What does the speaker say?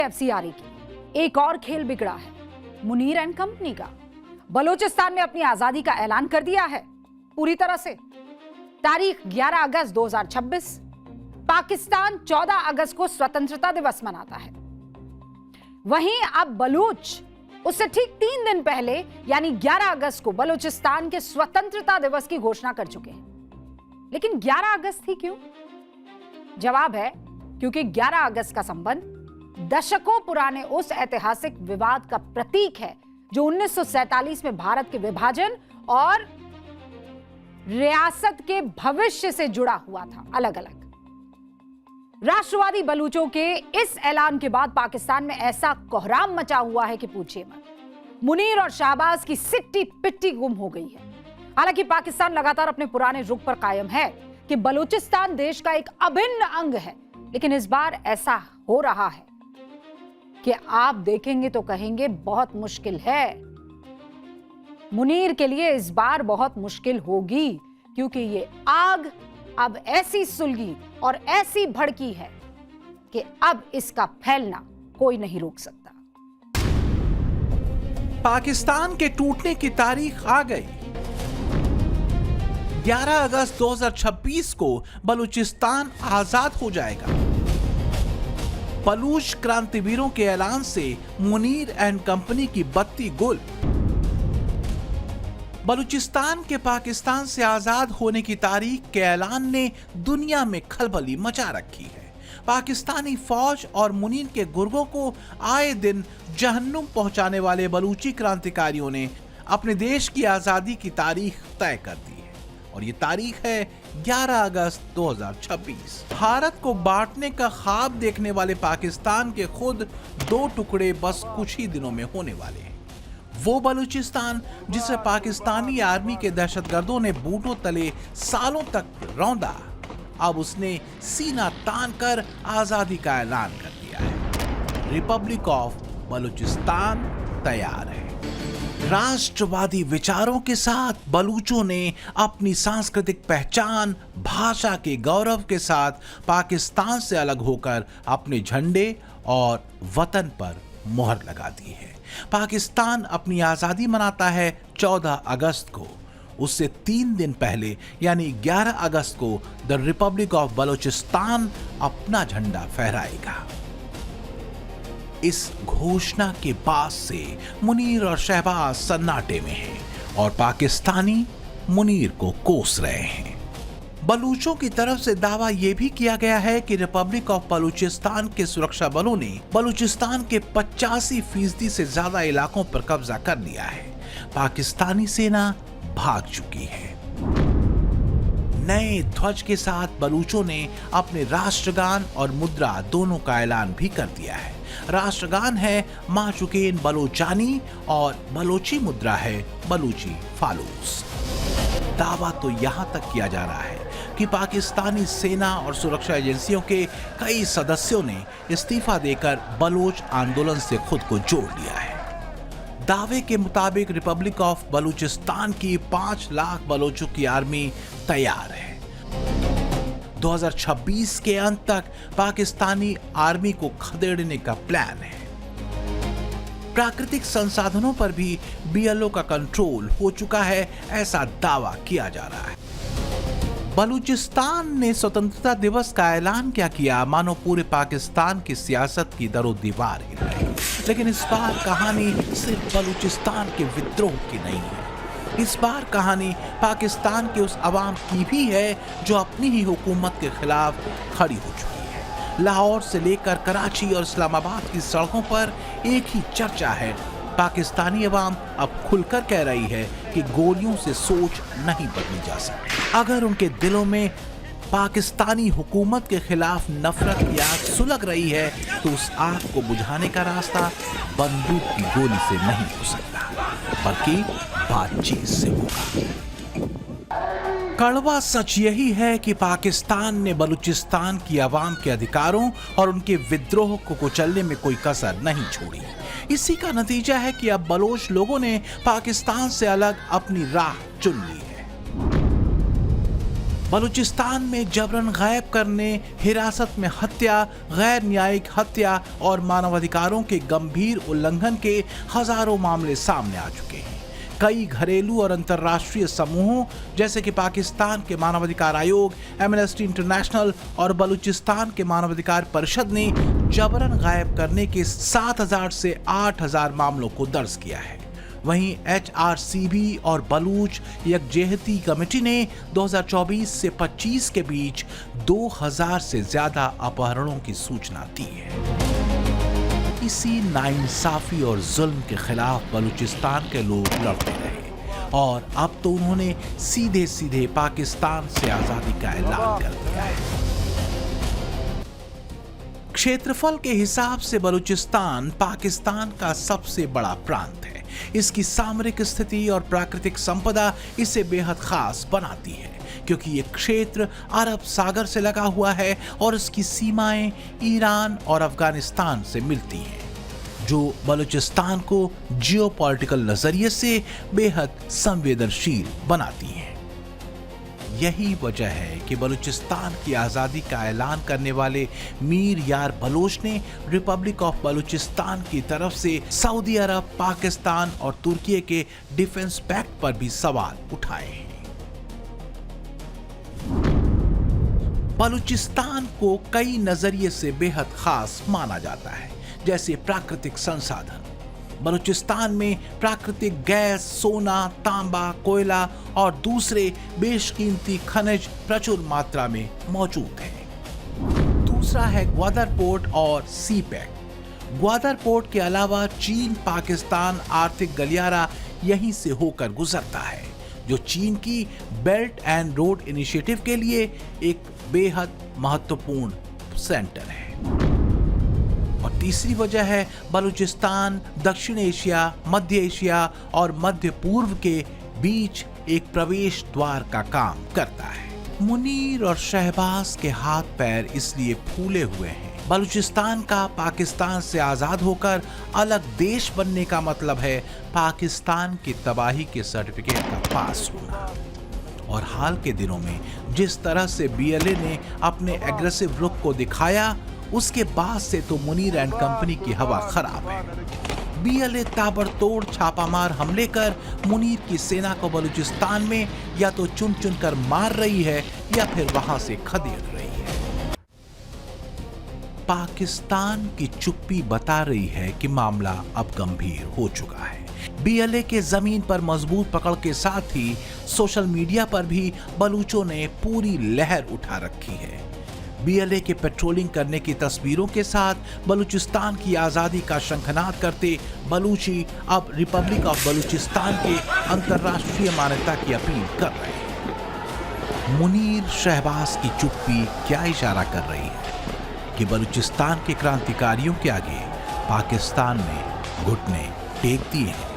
FCRA की एक और खेल बिगड़ा है मुनीर एंड कंपनी का। बलूचिस्तान ने अपनी आजादी का ऐलान कर दिया है पूरी तरह से। तारीख 11 अगस्त 2026। पाकिस्तान 14 अगस्त को स्वतंत्रता दिवस मनाता है। वहीं अब बलूच उससे ठीक 3 दिन पहले यानी 11 अगस्त को बलूचिस्तान के स्वतंत्रता दिवस की घोषणा कर चुके हैं। लेकिन 11 अगस्त ही क्यों? जवाब है क्योंकि 11 अगस्त का संबंध दशकों पुराने उस ऐतिहासिक विवाद का प्रतीक है जो 1947 में भारत के विभाजन और रियासत के भविष्य से जुड़ा हुआ था। अलग अलग राष्ट्रवादी बलूचों के इस ऐलान के बाद पाकिस्तान में ऐसा कोहराम मचा हुआ है कि पूछिए मत। मुनीर और शाहबाज की सिट्टी पिट्टी गुम हो गई है। हालांकि पाकिस्तान लगातार अपने पुराने रुख पर कायम है कि बलूचिस्तान देश का एक अभिन्न अंग है, लेकिन इस बार ऐसा हो रहा है कि आप देखेंगे तो कहेंगे बहुत मुश्किल है। मुनीर के लिए इस बार बहुत मुश्किल होगी क्योंकि ये आग अब ऐसी सुलगी और ऐसी भड़की है कि अब इसका फैलना कोई नहीं रोक सकता। पाकिस्तान के टूटने की तारीख आ गई। 11 अगस्त 2026 को बलूचिस्तान आजाद हो जाएगा। बलूच क्रांतिवीरों के ऐलान से मुनीर एंड कंपनी की बत्ती गुल। बलूचिस्तान के पाकिस्तान से आजाद होने की तारीख के ऐलान ने दुनिया में खलबली मचा रखी है। पाकिस्तानी फौज और मुनीर के गुर्गों को आए दिन जहन्नुम पहुंचाने वाले बलूची क्रांतिकारियों ने अपने देश की आजादी की तारीख तय कर दी है और ये तारीख है 11 अगस्त 2026। भारत को बांटने का ख्वाब देखने वाले पाकिस्तान के खुद 2 टुकड़े बस कुछ ही दिनों में होने वाले हैं। वो बलूचिस्तान जिसे पाकिस्तानी आर्मी के दहशतगर्दों ने बूटों तले सालों तक रौंदा, अब उसने सीना तान कर आजादी का ऐलान कर दिया है। रिपब्लिक ऑफ बलूचिस्तान तैयार है। राष्ट्रवादी विचारों के साथ बलूचों ने अपनी सांस्कृतिक पहचान, भाषा के गौरव के साथ पाकिस्तान से अलग होकर अपने झंडे और वतन पर मोहर लगा दी है। पाकिस्तान अपनी आजादी मनाता है 14 अगस्त को। उससे 3 दिन पहले यानी 11 अगस्त को द रिपब्लिक ऑफ बलूचिस्तान अपना झंडा फहराएगा। इस घोषणा के बाद से मुनीर और शहबाज सन्नाटे में हैं और पाकिस्तानी मुनीर को कोस रहे हैं। बलूचों की तरफ से दावा यह भी किया गया है कि रिपब्लिक ऑफ बलूचिस्तान के सुरक्षा बलों ने बलूचिस्तान के 85% से ज्यादा इलाकों पर कब्जा कर लिया है। पाकिस्तानी सेना भाग चुकी है। नए ध्वज के साथ बलूचों ने अपने राष्ट्रगान और मुद्रा दोनों का ऐलान भी कर दिया है। राष्ट्रगान है माचुकेन बलोचानी और बलोची मुद्रा है बलूची फालूस। दावा तो यहां तक किया जा रहा है कि पाकिस्तानी सेना और सुरक्षा एजेंसियों के कई सदस्यों ने इस्तीफा देकर बलोच आंदोलन से खुद को जोड़ लिया है। दावे के मुताबिक रिपब्लिक ऑफ बलूचिस्तान की 5 लाख बलोचों की आर्मी तैयार है। 2026 के अंत तक पाकिस्तानी आर्मी को खदेड़ने का प्लान है। प्राकृतिक संसाधनों पर भी बीएलओ का कंट्रोल हो चुका है, ऐसा दावा किया जा रहा है। बलूचिस्तान ने स्वतंत्रता दिवस का ऐलान क्या किया मानो पूरे पाकिस्तान की सियासत की दरो दीवार हिल गई। लेकिन इस बार कहानी सिर्फ बलूचिस्तान के विद्रोह की नहीं है। इस बार कहानी पाकिस्तान के उस अवाम की भी है जो अपनी ही हुकूमत के खिलाफ खड़ी हो चुकी है। लाहौर से लेकर कराची और इस्लामाबाद की सड़कों पर एक ही चर्चा है। पाकिस्तानी अवाम अब खुलकर कह रही है कि गोलियों से सोच नहीं बदली जा सकती। अगर उनके दिलों में पाकिस्तानी हुकूमत के खिलाफ नफरत की आग सुलग रही है तो उस आग को बुझाने का रास्ता बंदूक की गोली से नहीं हो सकता, बल्कि बातचीत से होगा। कड़वा सच यही है कि पाकिस्तान ने बलूचिस्तान की आवाम के अधिकारों और उनके विद्रोह को कुचलने में कोई कसर नहीं छोड़ी। इसी का नतीजा है कि अब बलोच लोगों ने पाकिस्तान से अलग अपनी राह चुन ली है। बलूचिस्तान में जबरन गायब करने, हिरासत में हत्या, गैर न्यायिक हत्या और मानवाधिकारों के गंभीर उल्लंघन के हजारों मामले सामने आ चुके हैं। कई घरेलू और अंतर्राष्ट्रीय समूहों जैसे कि पाकिस्तान के मानवाधिकार आयोग, एमनेस्टी इंटरनेशनल और बलूचिस्तान के मानवाधिकार परिषद ने जबरन गायब करने के 7,000 से 8,000 मामलों को दर्ज किया है। वहीं HRCB और बलूच यकजेहती कमेटी ने 2024 से 25 के बीच 2000 से ज्यादा अपहरणों की सूचना दी है। इसी नाइंसाफी और जुल्म के खिलाफ बलूचिस्तान के लोग लड़ते रहे और अब तो उन्होंने सीधे सीधे पाकिस्तान से आजादी का ऐलान कर दिया है। क्षेत्रफल के हिसाब से बलूचिस्तान पाकिस्तान का सबसे बड़ा प्रांत है। इसकी सामरिक स्थिति और प्राकृतिक संपदा इसे बेहद खास बनाती है, क्योंकि ये क्षेत्र अरब सागर से लगा हुआ है और इसकी सीमाएं ईरान और अफगानिस्तान से मिलती हैं, जो बलूचिस्तान को जियोपॉलिटिकल नजरिए से बेहद संवेदनशील बनाती हैं। यही वजह है कि बलूचिस्तान की आज़ादी का ऐलान करने वाले मीर यार बलोच ने रिपब्लिक ऑफ बलूचिस्तान की तरफ से सऊदी अरब, पाकिस्तान और तुर्की के डिफेंस पैक्ट पर भी सवाल उठाए हैं। बलूचिस्तान को कई नजरिए से बेहद खास माना जाता है, जैसे प्राकृतिक संसाधन। बलूचिस्तान में प्राकृतिक गैस, सोना, तांबा, कोयला और दूसरे बेशकीमती खनिज प्रचुर मात्रा में मौजूद हैं। दूसरा है ग्वादर पोर्ट और सी पैक। ग्वादर पोर्ट के अलावा चीन पाकिस्तान आर्थिक गलियारा यहीं से होकर गुजरता है, जो चीन की बेल्ट एंड रोड इनिशिएटिव के लिए एक बेहद महत्वपूर्ण सेंटर है। और तीसरी वजह है बलूचिस्तान दक्षिण एशिया, मध्य एशिया और मध्य पूर्व के बीच एक प्रवेश द्वार का काम करता है। मुनीर और शहबाज के हाथ पैर इसलिए फूले हुए हैं। बलूचिस्तान का पाकिस्तान से आजाद होकर अलग देश बनने का मतलब है पाकिस्तान की तबाही के सर्टिफिकेट का पास होना। और हाल के दिनों में जिस तरह से BLA ने अपने एग्रेसिव रुख को दिखाया, उसके बाद से तो मुनीर एंड कंपनी की हवा खराब है। BLA ताबड़तोड़ छापामार हमले कर मुनीर की सेना को बलूचिस्तान में या तो चुन चुन कर मार रही है या फिर वहां से खदेड़ रही है। पाकिस्तान की चुप्पी बता रही है कि मामला अब गंभीर हो चुका है। BLA के जमीन पर मजबूत पकड़ के साथ ही सोशल मीडिया पर भी बलूचों ने पूरी लहर उठा रखी है। BLA के पेट्रोलिंग करने की तस्वीरों के साथ बलूचिस्तान की आज़ादी का शंखनाद करते बलूची अब रिपब्लिक ऑफ बलूचिस्तान के अंतर्राष्ट्रीय मान्यता की अपील कर रहे हैं। मुनीर शहबाज की चुप्पी क्या इशारा कर रही है कि बलूचिस्तान के क्रांतिकारियों के आगे पाकिस्तान ने घुटने टेक दिए हैं।